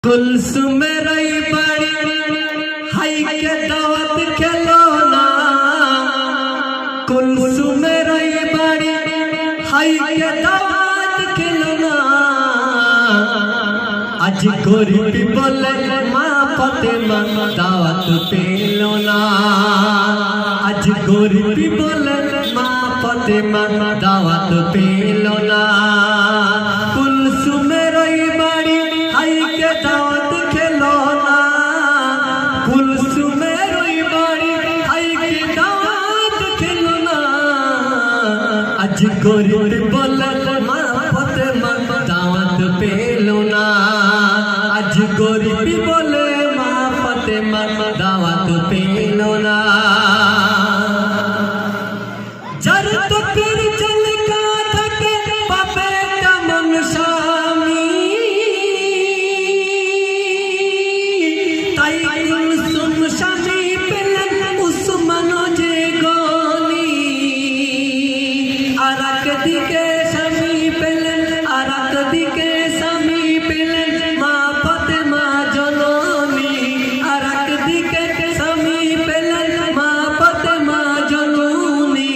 कुलसुमेर बड़ी हाई के दावत खेलो ना, कुलसुमेर बड़ी हाई के दावत खेलो ना। आज गरीबी बोले माँ फातिमा दावत पेलो ना, आज गरीबी बोले माँ फातिमा दावत पेलो ना। कुलसुमेर बड़ी हाई के दावत खेलो ना, कुलसुमेर बड़ी हाई के दावत खेलो ना। आज गरीबी बोले माँ फातिमा दावत पेलो ना, आज गरीबी बोले माँ फातिमा दावत पेलो ना। जर तो फिर चल का थके पापे का मन स्वामी, ताई कुलसुम स्वामी पेलन उस्मानो जे गोनी। आरक दिके स्वामी पेलन, आरक दिके स्वामी पेलन माँ फातिमा जननी। आरक दिके स्वामी पेलन माँ फातिमा जननी।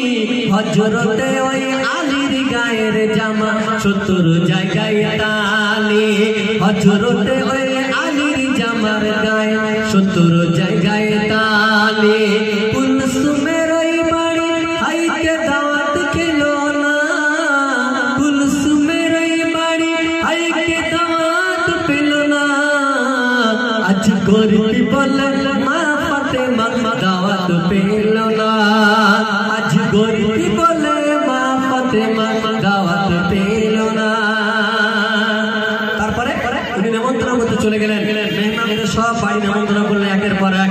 हजरते ओई आलीर गाয়ের জামা 70 জায়গায় তালি, হজরতে ওই আলীর জামার গায়ে 70 জায়গায় তালি। কুলসুমের বাড়ি হাইকে দাওয়াত খেলো না, কুলসুমের বাড়ি হাইকে দাওয়াত পেলো না। আজ গরিবি বলে মা ফাতিমা দাওয়াত পেলো না, আজ গরিবি বলে মা ফাতিমা দাওয়াত পেলো না। তারপরে উনি নিমন্ত্রণ করতে চলে গেলেন, মেহমানদের সব বাড়ি নিমন্ত্রণ করলেন একের পর এক।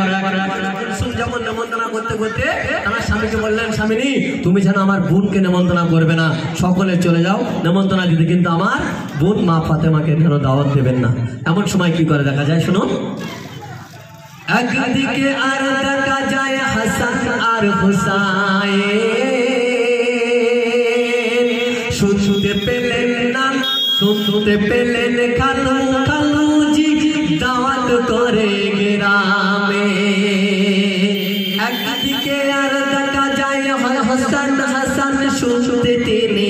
যেমন নিমন্ত্রণ করতে করতে আমার স্বামীকে বললেন, স্বামীনি তুমি যেন আমার বোনকে নিমন্ত্রণ করবে না, সকলে চলে যাও নিমন্ত্রণ দিতে, কিন্তু আমার বোন মা ফাতিমাকে যেন দাওয়াত দেবেন না। এমন সময় কি করে দেখা যায় শুনুন। একদিকে আর দেখা যায় হাসান আর হুসাইন, শুনতে পেলেন না শুনতে পেলেন খালু খালু জি দাওয়াত করে গ্রামে। একদিকে আর দেখা যায় হাসান হাসান শুনতে তিনি